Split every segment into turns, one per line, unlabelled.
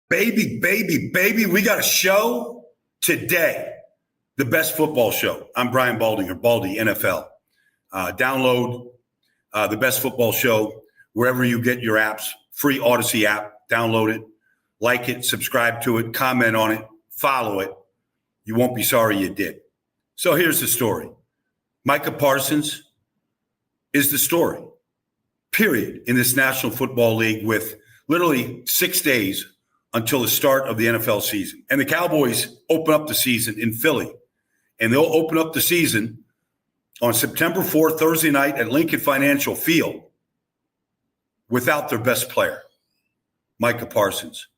Baby, we got a show today. The best football show. I'm Brian Baldinger, Baldy, NFL. Download the best football show wherever you get your apps. Free Odyssey app. Download it. Like it. Subscribe to it. Comment on it. Follow it. You won't be sorry you did. So here's the story. Micah Parsons is the story, period, in this National Football League with literally 6 days until the start of the NFL season. And the Cowboys open up the season in Philly. And they'll open up the season on September 4th, Thursday night at Lincoln Financial Field without their best player, Micah Parsons.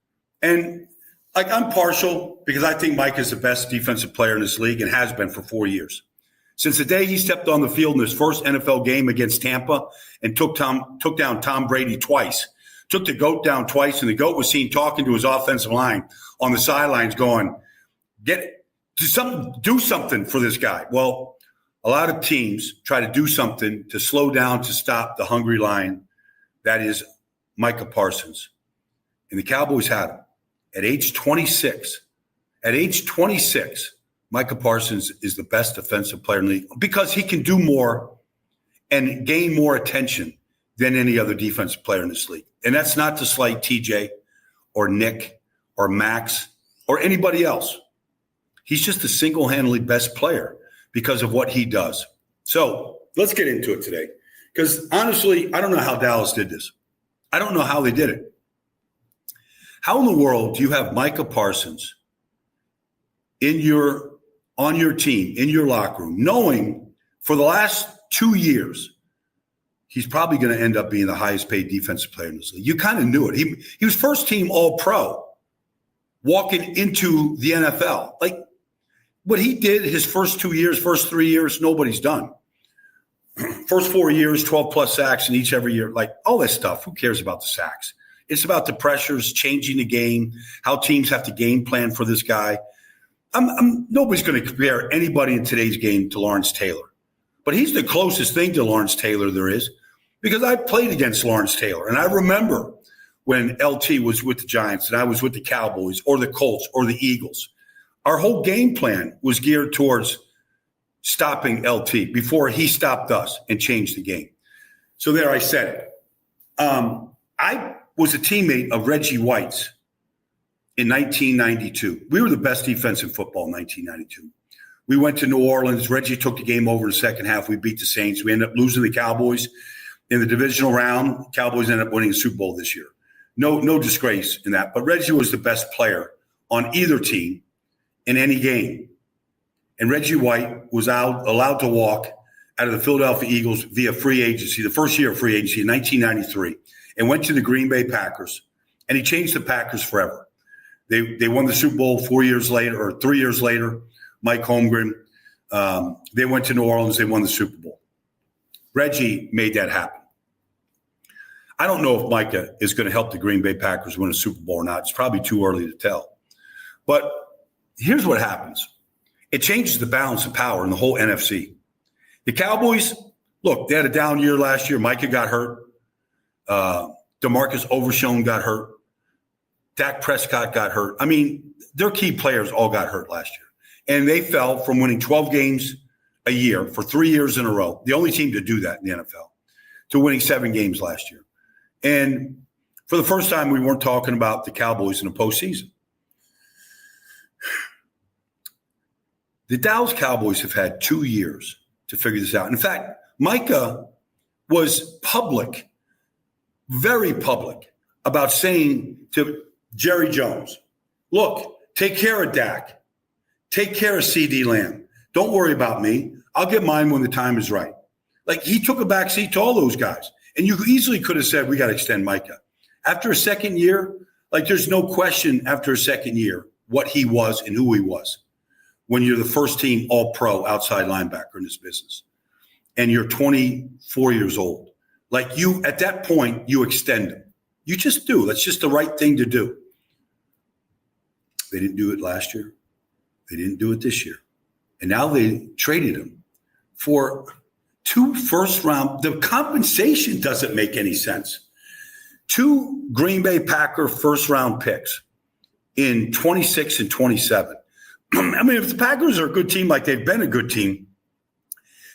And I'm partial because I think Micah is the best defensive player in this league and has been for 4 years. Since the day he stepped on the field in his first NFL game against Tampa and took down Tom Brady twice. Took the GOAT down twice, and the GOAT was seen talking to his offensive line on the sidelines going, do something for this guy. Well, a lot of teams try to do something to slow down, to stop the hungry lion. That is Micah Parsons. And the Cowboys had him. At age 26, Micah Parsons is the best defensive player in the league because he can do more and gain more attention than any other defensive player in this league. And that's not to slight TJ or Nick or Max or anybody else. He's just the single-handedly best player because of what he does. So let's get into it today. Because honestly, I don't know how Dallas did this. I don't know how they did it. How in the world do you have Micah Parsons on your team, in your locker room, knowing for the last 2 years he's probably going to end up being the highest paid defensive player in this league? You kind of knew it. He was first team All-Pro walking into the NFL. Like what he did his first 3 years, nobody's done. First 4 years, 12-plus sacks in each every year. Like all this stuff, who cares about the sacks? It's about the pressures, changing the game, how teams have to game plan for this guy. Nobody's going to compare anybody in today's game to Lawrence Taylor. But he's the closest thing to Lawrence Taylor there is because I played against Lawrence Taylor. And I remember when LT was with the Giants and I was with the Cowboys or the Colts or the Eagles. Our whole game plan was geared towards stopping LT before he stopped us and changed the game. So there I said it. I was a teammate of Reggie White's in 1992. We were the best defense in football in 1992. We went to New Orleans. Reggie took the game over in the second half. We beat the Saints. We ended up losing the Cowboys in the divisional round. Cowboys ended up winning the Super Bowl this year. No disgrace in that. But Reggie was the best player on either team in any game. And Reggie White was allowed to walk out of the Philadelphia Eagles via free agency, the first year of free agency in 1993, and went to the Green Bay Packers. And he changed the Packers forever. They won the Super Bowl 4 years later or 3 years later. Mike Holmgren, they went to New Orleans. They won the Super Bowl. Reggie made that happen. I don't know if Micah is going to help the Green Bay Packers win a Super Bowl or not. It's probably too early to tell. But here's what happens. It changes the balance of power in the whole NFC. The Cowboys, look, they had a down year last year. Micah got hurt. DeMarcus Overshown got hurt. Dak Prescott got hurt. I mean, their key players all got hurt last year. And they fell from winning 12 games a year for 3 years in a row, the only team to do that in the NFL, to winning 7 games last year. And for the first time, we weren't talking about the Cowboys in the postseason. The Dallas Cowboys have had 2 years to figure this out. In fact, Micah was public, very public, about saying to Jerry Jones, look, take care of Dak. Take care of CD Lamb. Don't worry about me. I'll get mine when the time is right. Like he took a backseat to all those guys. And you easily could have said, we got to extend Micah. After a second year, like there's no question after a second year what he was and who he was when you're the first team All-Pro outside linebacker in this business. And you're 24 years old. Like you, at that point, you extend him. You just do. That's just the right thing to do. They didn't do it last year. They didn't do it this year. And now they traded him for 2 first-round. The compensation doesn't make any sense. 2 Green Bay Packer first-round picks in 26 and 27. I mean, if the Packers are a good team like they've been a good team,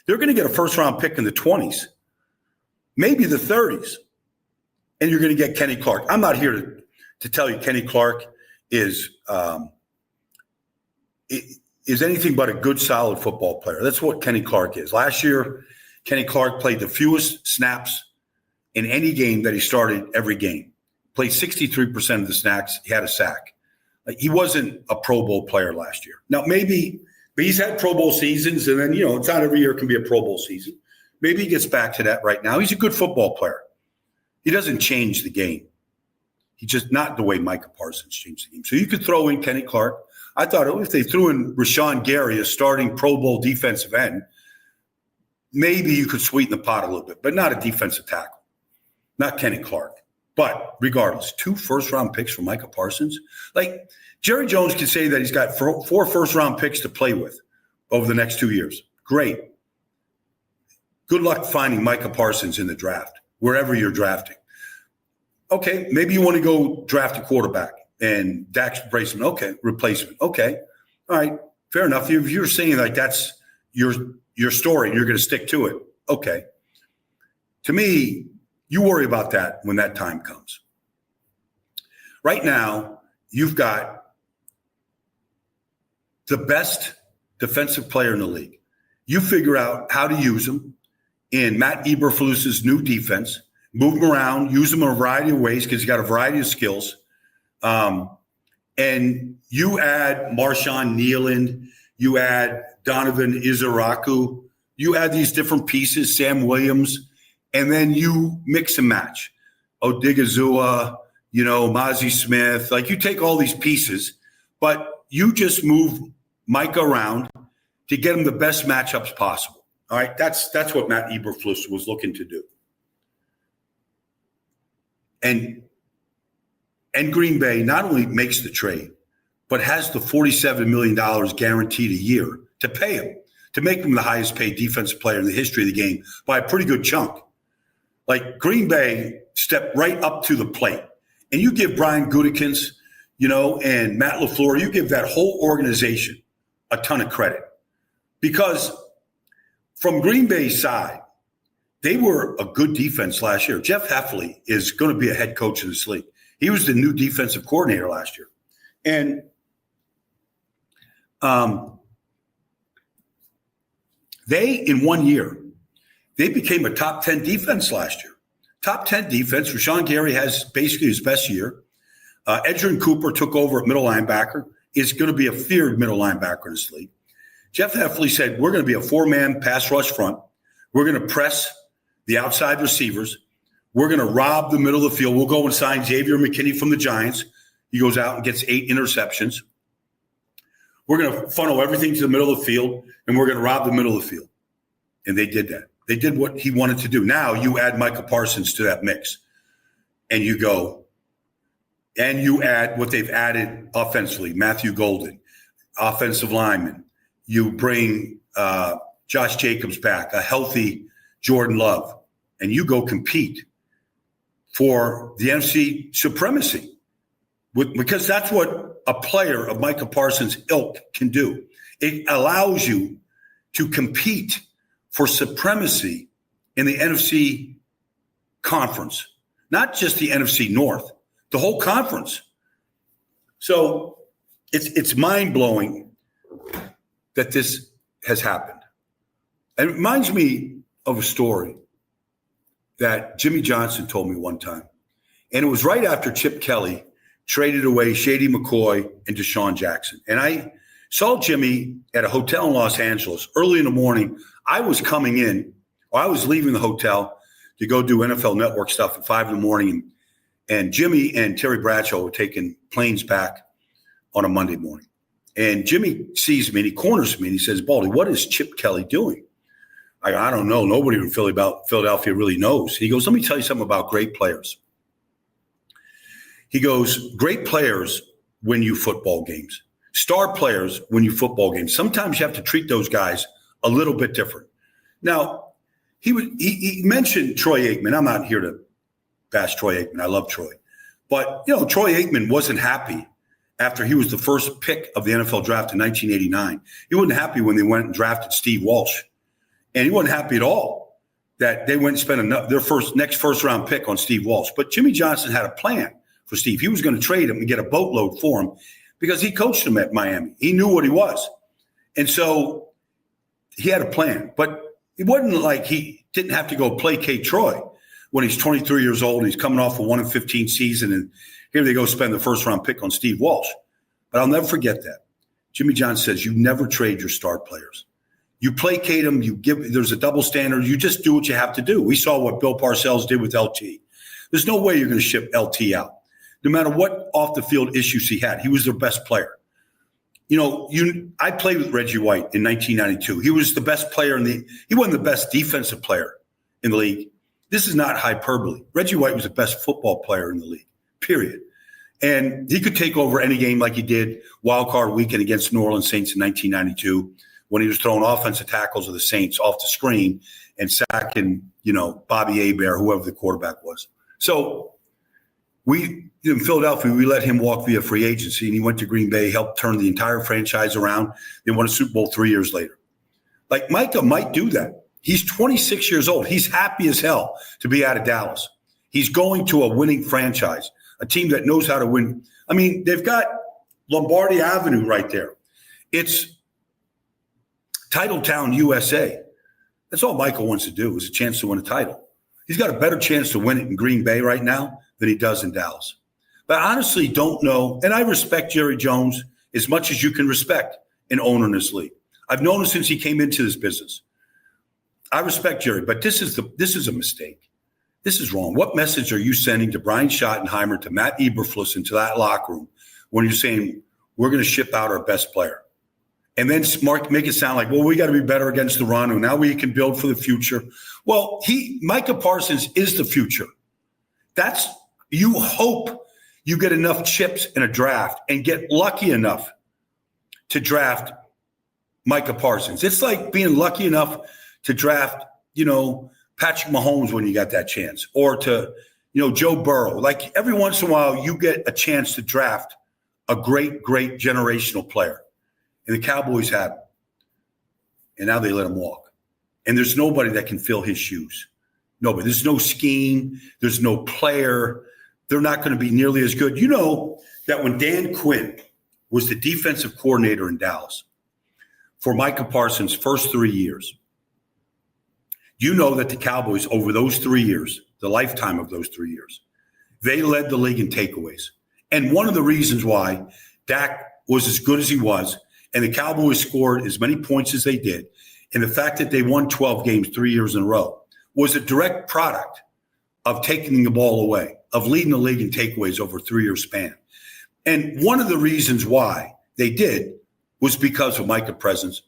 they're going to get a first-round pick in the 20s, maybe the 30s, and you're going to get Kenny Clark. I'm not here to tell you Kenny Clark is anything but a good, solid football player. That's what Kenny Clark is. Last year, Kenny Clark played the fewest snaps in any game that he started every game. Played 63% of the snaps. He had a sack. He wasn't a Pro Bowl player last year. Now, maybe but he's had Pro Bowl seasons, and then, it's not every year can be a Pro Bowl season. Maybe he gets back to that right now. He's a good football player. He doesn't change the game. He's just not the way Micah Parsons changed the game. So you could throw in Kenny Clark. I thought if they threw in Rashawn Gary, a starting Pro Bowl defensive end, maybe you could sweeten the pot a little bit, but not a defensive tackle. Not Kenny Clark. But regardless, 2 first-round picks for Micah Parsons. Like, Jerry Jones can say that he's got 4 first-round picks to play with over the next 2 years. Great. Good luck finding Micah Parsons in the draft, wherever you're drafting. Okay, maybe you want to go draft a quarterback and Dak's replacement. Okay, all right, fair enough. If you're saying like that's your story and you're going to stick to it, okay. To me, you worry about that when that time comes. Right now, you've got the best defensive player in the league. You figure out how to use him in Matt Eberflus's new defense, move him around, use him in a variety of ways because he's got a variety of skills. And you add Marshawn Nealand, you add Donovan Izaraku, you add these different pieces, Sam Williams, and then you mix and match. Odigizua, Mozzie Smith. Like, you take all these pieces, but you just move Micah around to get him the best matchups possible. All right, that's what Matt Eberflus was looking to do. And Green Bay not only makes the trade, but has the $47 million guaranteed a year to pay him, to make him the highest paid defensive player in the history of the game by a pretty good chunk. Like, Green Bay stepped right up to the plate. And you give Brian Gutekunst, and Matt LaFleur, you give that whole organization a ton of credit. Because from Green Bay's side, they were a good defense last year. Jeff Heffley is going to be a head coach in this league. He was the new defensive coordinator last year. And they, in 1 year, they became a top 10 defense last year. Top 10 defense. Rashawn Gary has basically his best year. Edgerrin Cooper took over at middle linebacker, is going to be a feared middle linebacker in this league. Jeff Heffley said, we're going to be a 4-man pass rush front. We're going to press the outside receivers. We're going to rob the middle of the field. We'll go and sign Xavier McKinney from the Giants. He goes out and gets 8 interceptions. We're going to funnel everything to the middle of the field, and we're going to rob the middle of the field. And they did that. They did what he wanted to do. Now you add Micah Parsons to that mix, and you go, and you add what they've added offensively, Matthew Golden, offensive lineman. You bring Josh Jacobs back, a healthy Jordan Love, and you go compete for the NFC supremacy because that's what a player of Micah Parsons' ilk can do. It allows you to compete for supremacy in the NFC conference, not just the NFC North, the whole conference. So it's mind-blowing that this has happened. And it reminds me of a story that Jimmy Johnson told me one time. And it was right after Chip Kelly traded away Shady McCoy and Deshaun Jackson. And I saw Jimmy at a hotel in Los Angeles early in the morning. I was coming in, or I was leaving the hotel to go do NFL Network stuff at 5 in the morning. And Jimmy and Terry Bradshaw were taking planes back on a Monday morning. And Jimmy sees me and he corners me and he says, Baldy, what is Chip Kelly doing? I don't know. Nobody in Philadelphia really knows. He goes, let me tell you something about great players. He goes, great players win you football games. Star players win you football games. Sometimes you have to treat those guys a little bit different. Now, he mentioned Troy Aikman. I'm not here to bash Troy Aikman. I love Troy. But, Troy Aikman wasn't happy after he was the first pick of the NFL draft in 1989. He wasn't happy when they went and drafted Steve Walsh. And he wasn't happy at all that they went and spent their next first-round pick on Steve Walsh. But Jimmy Johnson had a plan for Steve. He was going to trade him and get a boatload for him because he coached him at Miami. He knew what he was. And so he had a plan. But it wasn't like he didn't have to go placate Troy when he's 23 years old and he's coming off a 1-15 season, and here they go spend the first-round pick on Steve Walsh. But I'll never forget that. Jimmy Johnson says you never trade your star players. You placate them. There's a double standard. You just do what you have to do. We saw what Bill Parcells did with LT. There's no way you're going to ship LT out. No matter what off-the-field issues he had, he was their best player. I played with Reggie White in 1992. He was the best player he wasn't the best defensive player in the league. This is not hyperbole. Reggie White was the best football player in the league, period. And he could take over any game like he did wild card weekend against New Orleans Saints in 1992 when he was throwing offensive tackles of the Saints off the screen and sacking, Bobby Hebert, whoever the quarterback was. So in Philadelphia, we let him walk via free agency, and he went to Green Bay, helped turn the entire franchise around. They won a Super Bowl 3 years later. Like Micah might do that. He's 26 years old. He's happy as hell to be out of Dallas. He's going to a winning franchise, a team that knows how to win. I mean, they've got Lombardi Avenue right there. It's Titletown, USA. That's all Michael wants to do is a chance to win a title. He's got a better chance to win it in Green Bay right now than he does in Dallas. But I honestly don't know, and I respect Jerry Jones as much as you can respect an owner in this league. I've known him since he came into this business. I respect Jerry, but this is a mistake. This is wrong. What message are you sending to Brian Schottenheimer, to Matt Eberflus, into that locker room when you're saying we're going to ship out our best player? And then make it sound like, well, we got to be better against the run, and now we can build for the future. Well, Micah Parsons is the future. You hope you get enough chips in a draft and get lucky enough to draft Micah Parsons. It's like being lucky enough to draft, Patrick Mahomes when you got that chance, or to, Joe Burrow. Like every once in a while, you get a chance to draft a great, great generational player. And the Cowboys had him. And now they let him walk. And there's nobody that can fill his shoes. Nobody. There's no scheme. There's no player. They're not going to be nearly as good. You know that when Dan Quinn was the defensive coordinator in Dallas for Micah Parsons' first 3 years, you know that the Cowboys over those 3 years, the lifetime of those 3 years, they led the league in takeaways. And one of the reasons why Dak was as good as he was and the Cowboys scored as many points as they did, and the fact that they won 12 games 3 years in a row, was a direct product of taking the ball away, of leading the league in takeaways over a 3-year span. And one of the reasons why they did was because of Micah Parsons'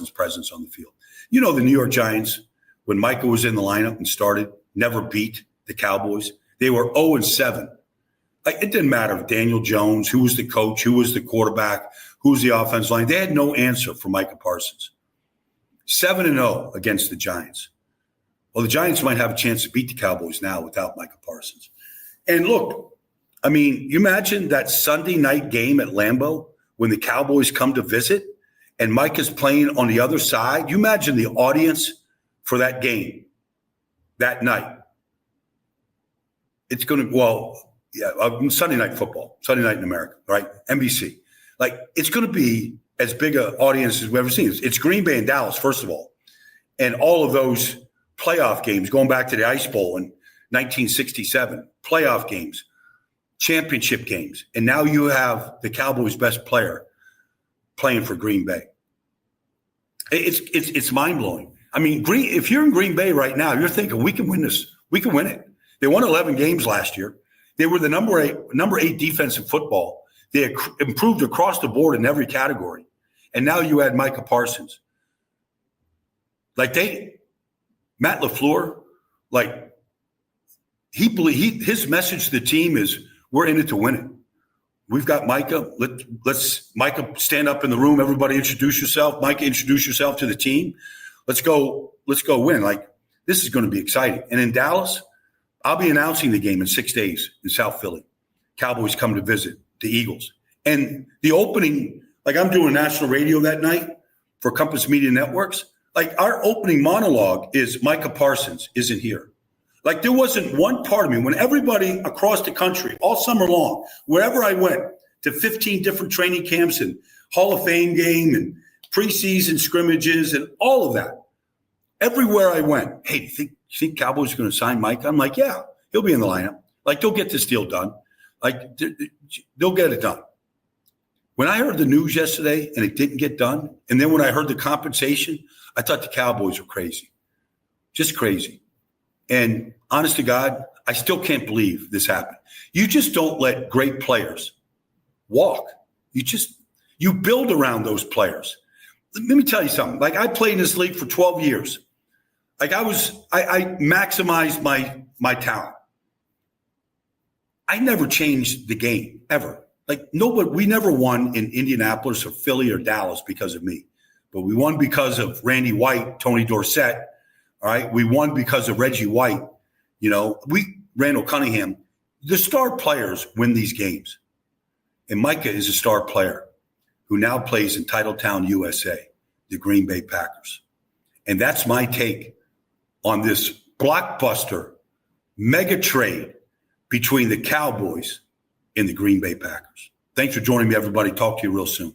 presence on the field. The New York Giants, when Micah was in the lineup and started, never beat the Cowboys. They were 0-7. It didn't matter if Daniel Jones, who was the coach, who was the quarterback, who was the offensive line. They had no answer for Micah Parsons. 7-0 against the Giants. Well, the Giants might have a chance to beat the Cowboys now without Micah Parsons. And look, you imagine that Sunday night game at Lambeau when the Cowboys come to visit and Micah's playing on the other side. You imagine the audience for that game that night. It's going to, Sunday Night Football, Sunday Night in America, right? NBC. It's going to be as big an audience as we've ever seen. It's Green Bay and Dallas, first of all. And all of those playoff games, going back to the Ice Bowl in 1967, playoff games, championship games. And now you have the Cowboys' best player playing for Green Bay. It's mind-blowing. If you're in Green Bay right now, you're thinking, we can win this. We can win it. They won 11 games last year. They were the number eight defensive football. They improved across the board in every category. And now you add Micah Parsons. Matt LaFleur, his message to the team is, we're in it to win it. We've got Micah. Let's Micah stand up in the room. Everybody introduce yourself. Micah, introduce yourself to the team. Let's go win. This is going to be exciting. And in Dallas, I'll be announcing the game in 6 days in South Philly. Cowboys come to visit the Eagles. And the opening, like I'm doing national radio that night for Compass Media Networks. Like our opening monologue is Micah Parsons isn't here. Like there wasn't one part of me when everybody across the country all summer long, wherever I went to 15 different training camps and Hall of Fame game and preseason scrimmages and all of that. Everywhere I went, hey, you think Cowboys are going to sign Mike? I'm like, yeah, he'll be in the lineup. Like they'll get this deal done. Like they'll get it done. When I heard the news yesterday and it didn't get done, and then when I heard the compensation, I thought the Cowboys were crazy, just crazy. And honest to God, I still can't believe this happened. You just don't let great players walk. You build around those players. Let me tell you something. Like I played in this league for 12 years. Like I maximized my talent. I never changed the game ever. Like we never won in Indianapolis or Philly or Dallas because of me, but we won because of Randy White, Tony Dorsett. All right. We won because of Reggie White. Randall Cunningham, the star players win these games. And Micah is a star player who now plays in Titletown, USA, the Green Bay Packers. And that's my take on this blockbuster mega trade between the Cowboys and the Green Bay Packers. Thanks for joining me, everybody. Talk to you real soon.